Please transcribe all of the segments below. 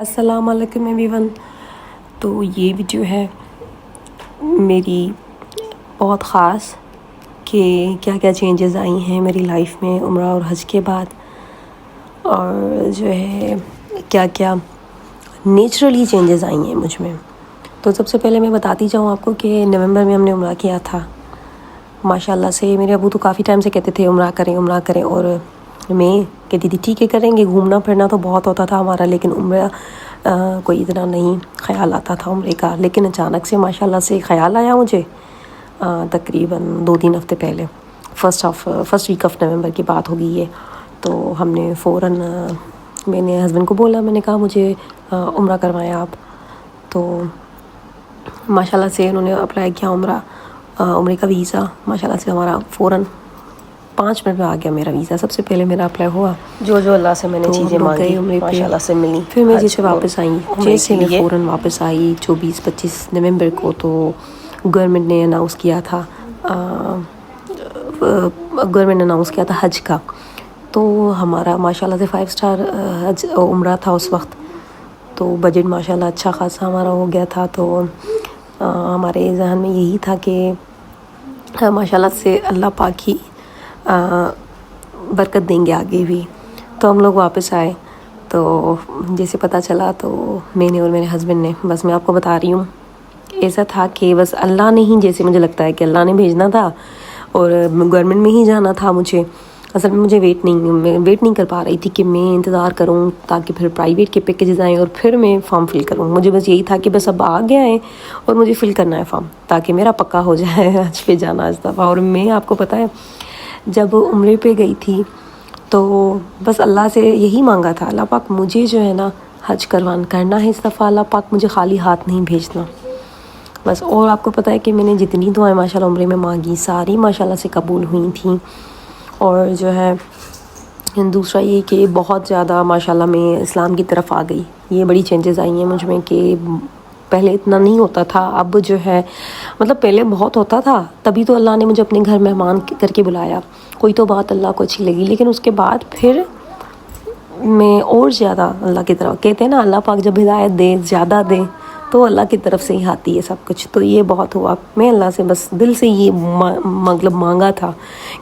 السلام علیکم every one. تو یہ ویڈیو ہے میری بہت خاص کہ کیا کیا چینجز آئی ہیں میری لائف میں عمرہ اور حج کے بعد، اور جو ہے کیا کیا نیچرلی چینجز آئی ہیں مجھ میں. تو سب سے پہلے میں بتاتی جاؤں آپ کو کہ نومبر میں ہم نے عمرہ کیا تھا. ماشاءاللہ سے میرے ابو تو کافی ٹائم سے کہتے تھے عمرہ کریں، اور میں کہتی تھی ٹھیک ہے کریں گے. گھومنا پھرنا تو بہت ہوتا تھا ہمارا، لیکن عمرہ کوئی اتنا نہیں خیال آتا تھا عمرے کا. لیکن اچانک سے ماشاءاللہ سے خیال آیا مجھے تقریباً 2-3 ہفتے پہلے. فرسٹ ویک آف نومبر کی بات ہوگی یہ. تو ہم نے فوراً میں نے ہسبینڈ کو بولا، میں نے کہا مجھے عمرہ کروائیں آپ. تو ماشاءاللہ سے انہوں نے اپلائی کیا عمرے کا ویزا. ماشاءاللہ سے ہمارا فوراً 5 منٹ میں آ گیا میرا ویزا. سب سے پہلے میرا اپلائی ہوا. جو اللہ سے میں نے چیزیں مانگی ماشاءاللہ سے ملی. پھر میں جیسے واپس آئی، جیسے میں فوراً واپس آئی 24-25 نومبر کو، تو گورنمنٹ نے اناؤنس کیا تھا حج کا. تو ہمارا ماشاءاللہ سے 5 اسٹار حج عمرہ تھا اس وقت. تو بجٹ ماشاءاللہ اچھا خاصا ہمارا ہو گیا تھا. تو ہمارے ذہن میں یہی تھا کہ ماشاءاللہ سے اللہ پاک ہی برکت دیں گے آگے بھی. تو ہم لوگ واپس آئے. تو جیسے پتہ چلا تو میں نے اور میرے ہسبینڈ نے، بس میں آپ کو بتا رہی ہوں، ایسا تھا کہ بس اللہ نے ہی، جیسے مجھے لگتا ہے کہ اللہ نے بھیجنا تھا اور گورنمنٹ میں ہی جانا تھا مجھے. اصل میں مجھے ویٹ نہیں کر پا رہی تھی کہ میں انتظار کروں تاکہ پھر پرائیویٹ کے پیکیجز آئیں اور پھر میں فارم فل کروں. مجھے بس یہی تھا کہ بس اب آ گیا ہے اور مجھے فل کرنا ہے فارم، تاکہ میرا پکا ہو جائے حج پہ جانا اس دفعہ. اور میں آپ کو پتہ ہے جب عمرے پہ گئی تھی تو بس اللہ سے یہی مانگا تھا، اللہ پاک مجھے جو ہے نا حج کرنا ہے اس دفعہ. اللہ پاک مجھے خالی ہاتھ نہیں بھیجنا بس. اور آپ کو پتہ ہے کہ میں نے جتنی دعائیں ماشاءاللہ عمرے میں مانگی ساری ماشاءاللہ سے قبول ہوئی تھیں. اور جو ہے دوسرا یہ کہ بہت زیادہ ماشاءاللہ میں اسلام کی طرف آ گئی. یہ بڑی چینجز آئی ہیں مجھ میں کہ پہلے اتنا نہیں ہوتا تھا. اب جو ہے مطلب پہلے بہت ہوتا تھا، تبھی تو اللہ نے مجھے اپنے گھر مہمان کر کے بلایا. کوئی تو بات اللہ کو اچھی لگی، لیکن اس کے بعد پھر میں اور زیادہ اللہ کی طرف، کہتے ہیں نا اللہ پاک جب ہدایت دے زیادہ دے تو اللہ کی طرف سے ہی آتی ہے سب کچھ. تو یہ بہت ہوا. میں اللہ سے بس دل سے یہ مطلب مانگا تھا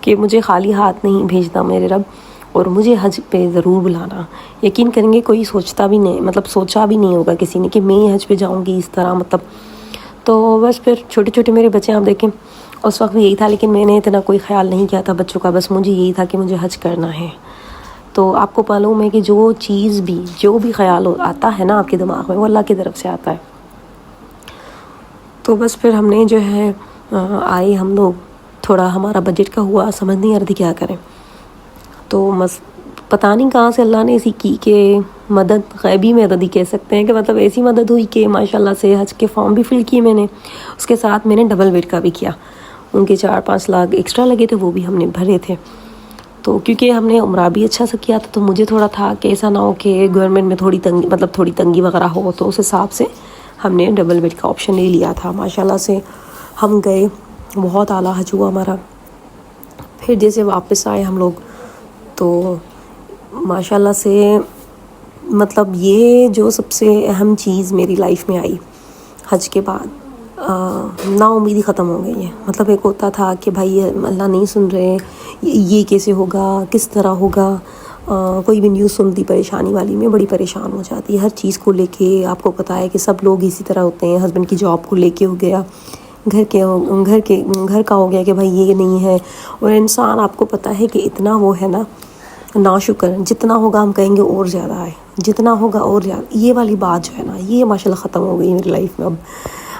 کہ مجھے خالی ہاتھ نہیں بھیجنا میرے رب، اور مجھے حج پہ ضرور بلانا. یقین کریں گے کوئی سوچا بھی نہیں ہوگا کسی نے کہ میں حج پہ جاؤں گی اس طرح مطلب. تو بس پھر چھوٹے میرے بچے آپ دیکھیں، اس وقت بھی یہی تھا، لیکن میں نے اتنا کوئی خیال نہیں کیا تھا بچوں کا. بس مجھے یہی تھا کہ مجھے حج کرنا ہے. تو آپ کو معلوم ہے کہ جو بھی خیال آتا ہے نا آپ کے دماغ میں، وہ اللہ کی طرف سے آتا ہے. تو بس پھر ہم نے جو ہے آئے ہم لوگ، تھوڑا ہمارا بجٹ کا ہوا، سمجھ نہیں آ رہی تھی کیا کریں. تو بس پتہ نہیں کہاں سے اللہ نے ایسی کی کہ مدد، غیبی مدد ہی کہہ سکتے ہیں، کہ مطلب ایسی مدد ہوئی کہ ماشاءاللہ سے حج کے فارم بھی فل کیے میں نے. اس کے ساتھ میں نے ڈبل بیڈ کا بھی کیا. ان کے 4-5 لاکھ ایکسٹرا لگے تھے، وہ بھی ہم نے بھرے تھے. تو کیونکہ ہم نے عمرہ بھی اچھا سا کیا تھا، تو مجھے تھوڑا تھا کہ ایسا نہ ہو کہ گورنمنٹ میں تھوڑی تنگی وغیرہ ہو. تو اس حساب سے ہم نے ڈبل بیڈ کا آپشن لے لیا تھا. ماشاءاللہ سے ہم گئے، بہت اعلیٰ حج ہوا ہمارا. پھر جیسے واپس آئے ہم لوگ، تو ماشاءاللہ سے مطلب یہ جو سب سے اہم چیز میری لائف میں آئی حج کے بعد، نا امیدی ختم ہو گئی ہے. مطلب ایک ہوتا تھا کہ بھائی اللہ نہیں سن رہے، یہ کیسے ہوگا، کس طرح ہوگا. کوئی بھی نیوز سنتی پریشانی والی، میں بڑی پریشان ہو جاتی ہے ہر چیز کو لے کے. آپ کو پتہ ہے کہ سب لوگ اسی طرح ہوتے ہیں. ہسبینڈ کی جاب کو لے کے ہو گیا، گھر کا ہو گیا کہ بھائی یہ نہیں ہے. اور انسان آپ کو پتہ ہے کہ اتنا وہ ہے نا ناشکر، جتنا ہوگا ہم کہیں گے اور زیادہ ہے، جتنا ہوگا اور زیادہ. یہ والی بات جو ہے نا، یہ ماشاءاللہ ختم ہو گئی میری لائف میں.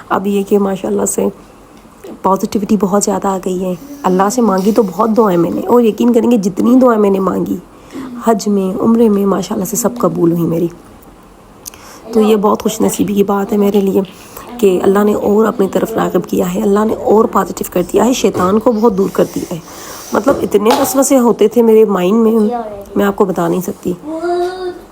اب یہ کہ ماشاءاللہ سے پازیٹیوٹی بہت زیادہ آ گئی ہے. اللہ سے مانگی تو بہت دعائیں میں نے، اور یقین کریں گے جتنی دعائیں میں نے مانگی حج میں، عمرے میں، ماشاءاللہ سے سب قبول ہوئی میری. تو یہ بہت خوش نصیبی کی بات ہے میرے لیے کہ اللہ نے اور اپنی طرف راغب کیا ہے، اللہ نے اور پازیٹیو کر دیا ہے، شیطان کو بہت دور کر دیا ہے. مطلب اتنے وسوسے ہوتے تھے میرے مائنڈ میں آپ کو بتا نہیں سکتی.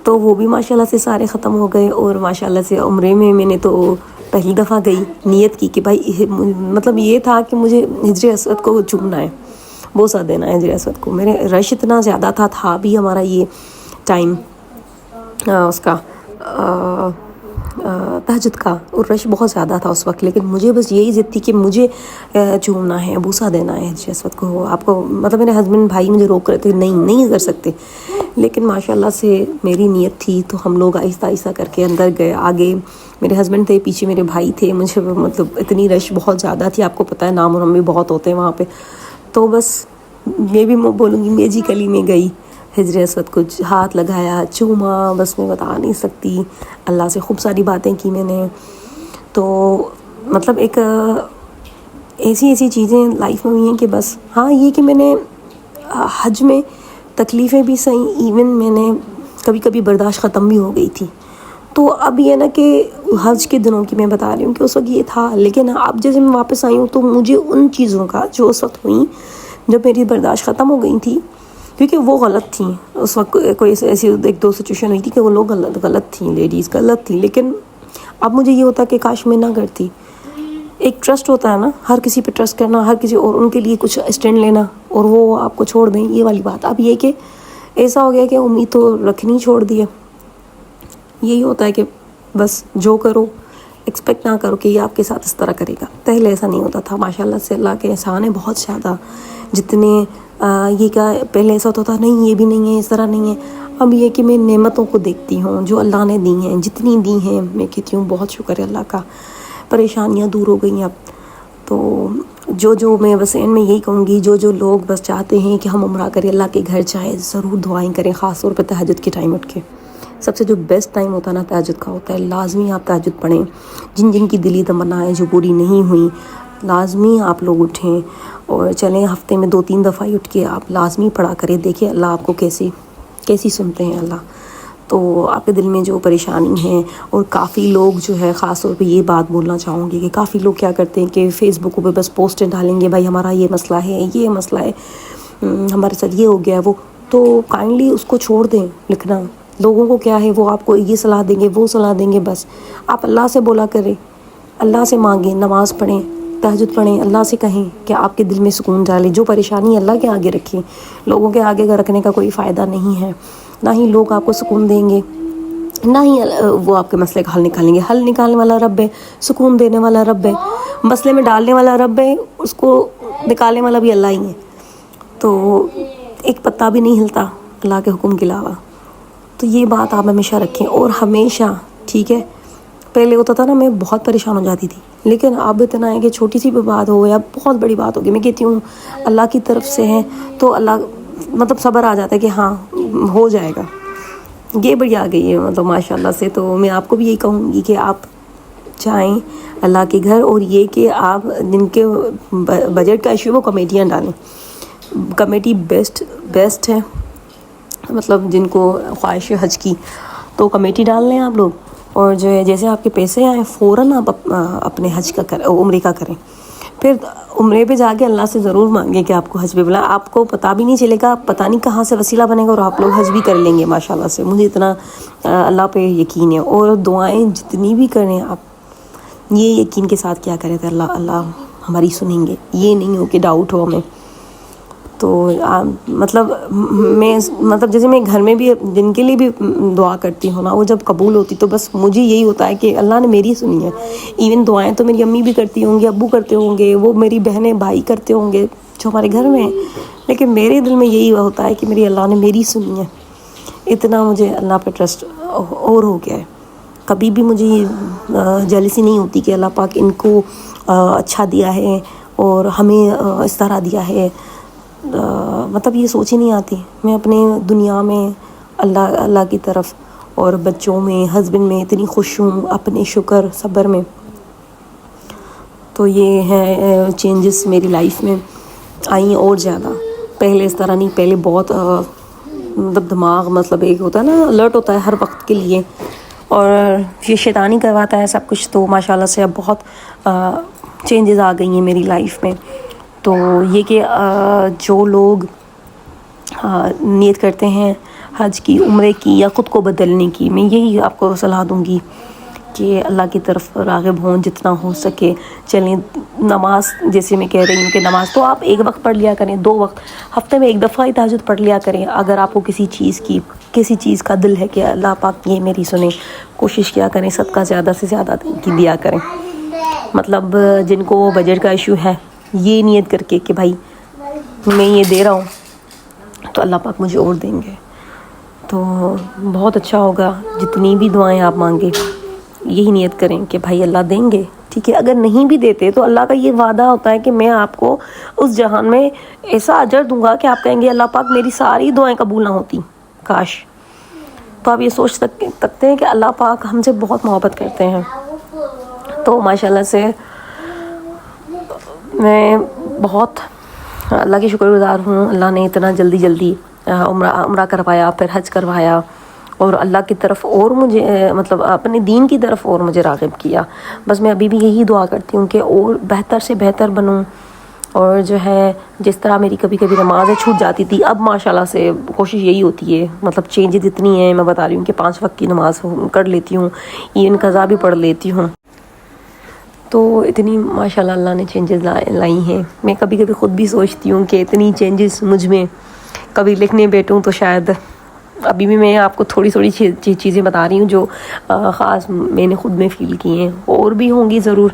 تو وہ بھی ماشاءاللہ سے سارے ختم ہو گئے. اور ماشاءاللہ سے عمرے میں نے تو پہلی دفعہ گئی، نیت کی کہ بھائی مطلب یہ تھا کہ مجھے حجر اسود کو چومنا ہے، بوسہ دینا ہے حجر اسود کو. میرے رش اتنا زیادہ تھا بھی ہمارا یہ ٹائم اس کا تہجد کا، اور رش بہت زیادہ تھا اس وقت، لیکن مجھے بس یہی ضد تھی کہ مجھے چومنا ہے، بوسہ دینا ہے حجر اسود کو. آپ کو مطلب میرے ہسبینڈ بھائی مجھے روک رہے تھے، نہیں کر سکتے، لیکن ماشاء اللہ سے میری نیت تھی تو ہم لوگ آہستہ آہستہ کر کے اندر گئے. آگے میرے ہسبینڈ تھے، پیچھے میرے بھائی تھے. مجھے مطلب اتنی رش بہت زیادہ تھی، آپ کو پتہ ہے نام ونام بھی بہت ہوتے ہیں وہاں پہ. تو بس میں بھی بولوں گی میجی کلی میں گئی، حجر اسود کو ہاتھ لگایا، چوما، بس میں بتا نہیں سکتی. اللہ سے خوب ساری باتیں کی میں نے. تو مطلب ایک ایسی چیزیں لائف میں ہوئی ہیں کہ بس ہاں یہ کہ میں نے حج میں تکلیفیں بھی صحیح، ایون میں نے کبھی کبھی برداشت ختم بھی ہو گئی تھی. تو اب یہ نا کہ حج کے دنوں کی میں بتا رہی ہوں کہ اس وقت یہ تھا، لیکن اب جیسے میں واپس آئی ہوں تو مجھے ان چیزوں کا جو اس وقت ہوئیں، جب میری برداشت ختم ہو گئی تھی، کیونکہ وہ غلط تھیں اس وقت. کوئی ایسی ایک دو سچویشن ہوئی تھی کہ وہ لوگ غلط تھیں، لیڈیز غلط تھیں، لیکن اب مجھے یہ ہوتا کہ کاش میں نہ کرتی. ایک ٹرسٹ ہوتا ہے نا، ہر کسی پہ ٹرسٹ کرنا، ہر کسی اور ان کے لیے کچھ اسٹینڈ لینا، اور وہ آپ کو چھوڑ دیں، یہ والی بات. اب یہ کہ ایسا ہو گیا کہ امید تو رکھنی چھوڑ دی ہے. یہی ہوتا ہے کہ بس جو کرو ایکسپیکٹ نہ کرو کہ یہ آپ کے ساتھ اس طرح کرے گا. پہلے ایسا نہیں ہوتا تھا، ماشاءاللہ سے اللہ کے احسان ہے بہت زیادہ. جتنے یہ کیا پہلے ایسا ہوتا تھا نہیں یہ بھی نہیں ہے، اس طرح نہیں ہے. اب یہ کہ میں نعمتوں کو دیکھتی ہوں جو اللہ نے دی ہیں، جتنی دی ہیں میں کہتی ہوں بہت شکر ہے اللہ کا. پریشانیاں دور ہو گئی اب تو جو میں بس ان میں یہی کہوں گی، جو لوگ بس چاہتے ہیں کہ ہم عمرہ کریں، اللہ کے گھر جائیں، ضرور دعائیں کریں، خاص طور پہ تہجد کے ٹائم اٹھ کے. سب سے جو بیسٹ ٹائم ہوتا ہے نا تہجد کا ہوتا ہے. لازمی آپ تہجد پڑھیں، جن کی دلی تمنائیں جو پوری نہیں ہوئیں، لازمی آپ لوگ اٹھیں اور چلیں ہفتے میں 2-3 دفعہ اٹھ کے آپ لازمی پڑھا کریں. دیکھیں اللہ آپ کو کیسی سنتے ہیں اللہ. تو آپ کے دل میں جو پریشانی ہے، اور کافی لوگ جو ہے خاص طور پہ یہ بات بولنا چاہوں گی کہ کافی لوگ کیا کرتے ہیں کہ فیس بک پہ بس پوسٹیں ڈالیں گے، بھائی ہمارا یہ مسئلہ ہے، یہ مسئلہ ہے، ہمارے ساتھ یہ ہو گیا وہ. تو کائنڈلی اس کو چھوڑ دیں لکھنا. لوگوں کو کیا ہے، وہ آپ کو یہ صلاح دیں گے، وہ صلاح دیں گے. بس آپ اللہ سے بولا کریں، اللہ سے مانگیں، نماز پڑھیں، تہجد پڑھیں، اللہ سے کہیں کہ آپ کے دل میں سکون ڈالیں. جو پریشانی اللہ کے آگے رکھیں، لوگوں کے آگے رکھنے کا کوئی فائدہ نہیں ہے. نہ ہی لوگ آپ کو سکون دیں گے، نہ ہی وہ آپ کے مسئلے کا حل نکالیں گے. حل نکالنے والا رب ہے، سکون دینے والا رب ہے، مسئلے میں ڈالنے والا رب ہے، اس کو نکالنے والا بھی اللہ ہی ہے. تو ایک پتا بھی نہیں ہلتا اللہ کے حکم کے علاوہ. تو یہ بات آپ ہمیشہ رکھیں. اور ہمیشہ ٹھیک ہے، پہلے ہوتا تھا نا میں بہت پریشان ہو جاتی تھی، لیکن اب اتنا ہے کہ چھوٹی سی بھی بات ہو یا بہت بڑی بات ہوگی، میں کہتی ہوں اللہ کی طرف سے ہے تو اللہ مطلب صبر آ جاتا ہے کہ ہاں ہو جائے گا. یہ بڑی آ گئی ہے مطلب ماشاءاللہ سے. تو میں آپ کو بھی یہی کہوں گی کہ آپ جائیں اللہ کے گھر، اور یہ کہ آپ جن کے بجٹ کا ایشو ہے وہ کمیٹیاں ڈالیں. کمیٹی بیسٹ ہے، مطلب جن کو خواہش ہے حج کی تو کمیٹی ڈال لیں آپ لوگ. اور جو ہے جیسے آپ کے پیسے آئیں فوراً آپ اپنے حج کا عمرے کا کریں. پھر عمرے پہ جا کے اللہ سے ضرور مانگیں کہ آپ کو حج پہ بلائیں. آپ کو پتہ بھی نہیں چلے گا، پتہ نہیں کہاں سے وسیلہ بنے گا، اور آپ لوگ حج بھی کر لیں گے ماشاءاللہ سے. مجھے اتنا اللہ پہ یقین ہے. اور دعائیں جتنی بھی کریں آپ یہ یقین کے ساتھ کیا کریں کہ اللہ ہماری سنیں گے. یہ نہیں ہو کہ ڈاؤٹ ہو ہمیں. تو مطلب جیسے میں گھر میں بھی جن کے لیے بھی دعا کرتی ہوں نا، وہ جب قبول ہوتی تو بس مجھے یہی ہوتا ہے کہ اللہ نے میری سنی ہے. ایون دعائیں تو میری امی بھی کرتی ہوں گی، ابو کرتے ہوں گے، وہ میری بہنیں بھائی کرتے ہوں گے جو ہمارے گھر میں ہیں، لیکن میرے دل میں یہی ہوتا ہے کہ میری اللہ نے میری سنی ہے. اتنا مجھے اللہ پہ ٹرسٹ اور ہو گیا ہے. کبھی بھی مجھے جیلسی نہیں ہوتی کہ اللہ پاک ان کو اچھا دیا ہے اور ہمیں اس طرح دیا ہے. مطلب یہ سوچ ہی نہیں آتی. میں اپنے دنیا میں اللہ کی طرف اور بچوں میں، ہسبینڈ میں اتنی خوش ہوں، اپنے شکر صبر میں. تو یہ ہے چینجز میری لائف میں آئی ہیں اور زیادہ. پہلے اس طرح نہیں، پہلے بہت مطلب دماغ مطلب ایک ہوتا ہے نا الرٹ ہوتا ہے ہر وقت کے لیے، اور یہ شیطانی کرواتا ہے سب کچھ. تو ماشاءاللہ سے اب بہت چینجز آ گئی ہیں میری لائف میں. تو یہ کہ جو لوگ نیت کرتے ہیں حج کی، عمرے کی یا خود کو بدلنے کی، میں یہی آپ کو صلاح دوں گی کہ اللہ کی طرف راغب ہوں جتنا ہو سکے. چلیں نماز جیسے میں کہہ رہی ہوں کہ نماز تو آپ ایک وقت پڑھ لیا کریں, 2 وقت, ہفتے میں 1 دفعہ ہی تہجد پڑھ لیا کریں. اگر آپ کو کسی چیز کا دل ہے کہ اللہ پاک یہ میری سنیں, کوشش کیا کریں صدقہ زیادہ سے زیادہ دیا کریں. مطلب جن کو بجٹ کا ایشو ہے, یہ نیت کر کے کہ بھائی میں یہ دے رہا ہوں تو اللہ پاک مجھے اور دیں گے, تو بہت اچھا ہوگا. جتنی بھی دعائیں آپ مانگیں یہی نیت کریں کہ بھائی اللہ دیں گے, ٹھیک ہے. اگر نہیں بھی دیتے تو اللہ کا یہ وعدہ ہوتا ہے کہ میں آپ کو اس جہان میں ایسا اجر دوں گا کہ آپ کہیں گے اللہ پاک میری ساری دعائیں قبول نہ ہوتی کاش. تو آپ یہ سوچ سکتے ہیں کہ اللہ پاک ہم سے بہت محبت کرتے ہیں. تو ماشاءاللہ سے میں بہت اللہ کی شکر گزار ہوں. اللہ نے اتنا جلدی عمرہ کروایا, پھر حج کروایا, اور اللہ کی طرف اور مجھے مطلب اپنے دین کی طرف اور مجھے راغب کیا. بس میں ابھی بھی یہی دعا کرتی ہوں کہ اور بہتر سے بہتر بنوں. اور جو ہے جس طرح میری کبھی نمازیں چھوٹ جاتی تھی, اب ماشاءاللہ سے کوشش یہی ہوتی ہے, مطلب چینجز اتنی ہیں, میں بتا رہی ہوں کہ 5 وقت کی نماز کر لیتی ہوں, ایون قضا بھی پڑھ لیتی ہوں. تو اتنی ماشاءاللہ اللہ نے چینجز لائی ہیں. میں کبھی خود بھی سوچتی ہوں کہ اتنی چینجز مجھ میں کبھی لکھنے بیٹھوں تو شاید, ابھی بھی میں آپ کو تھوڑی چیزیں بتا رہی ہوں جو خاص میں نے خود میں فیل کی ہیں. اور بھی ہوں گی, ضرور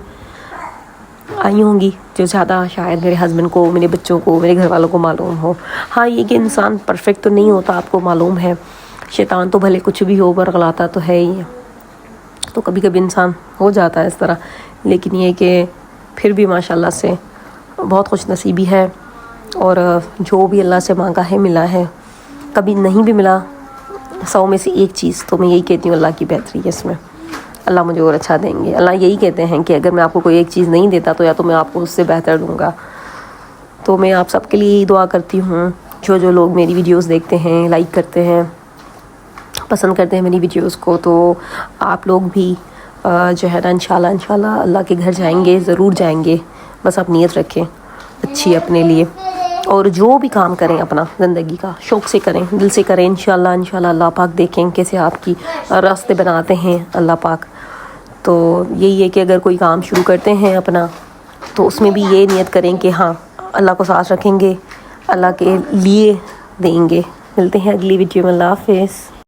آئی ہوں گی جو زیادہ شاید میرے ہسبینڈ کو, میرے بچوں کو, میرے گھر والوں کو معلوم ہو. ہاں یہ کہ انسان پرفیکٹ تو نہیں ہوتا, آپ کو معلوم ہے. شیطان تو بھلے کچھ بھی ہو برغلاتا تو ہے ہی, تو کبھی انسان ہو جاتا ہے اس طرح. لیکن یہ کہ پھر بھی ماشاءاللہ سے بہت خوش نصیبی ہے, اور جو بھی اللہ سے مانگا ہے ملا ہے. کبھی نہیں بھی ملا 100 میں سے 1 چیز, تو میں یہی کہتی ہوں اللہ کی بہتری ہے اس میں, اللہ مجھے اور اچھا دیں گے. اللہ یہی کہتے ہیں کہ اگر میں آپ کو کوئی ایک چیز نہیں دیتا تو یا تو میں آپ کو اس سے بہتر دوں گا. تو میں آپ سب کے لیے یہی دعا کرتی ہوں, جو لوگ میری ویڈیوز دیکھتے ہیں, لائک کرتے ہیں, پسند کرتے ہیں میری ویڈیوز کو, تو آپ لوگ بھی جو ہے نا انشاءاللہ اللہ کے گھر جائیں گے, ضرور جائیں گے. بس آپ نیت رکھیں اچھی اپنے لیے, اور جو بھی کام کریں اپنا زندگی کا شوق سے کریں, دل سے کریں. انشاءاللہ اللہ پاک دیکھیں کیسے آپ کی راستے بناتے ہیں اللہ پاک. تو یہی ہے کہ اگر کوئی کام شروع کرتے ہیں اپنا, تو اس میں بھی یہ نیت کریں کہ ہاں اللہ کو ساتھ رکھیں گے, اللہ کے لیے دیں گے. ملتے ہیں اگلی ویڈیو میں. اللہ حافظ.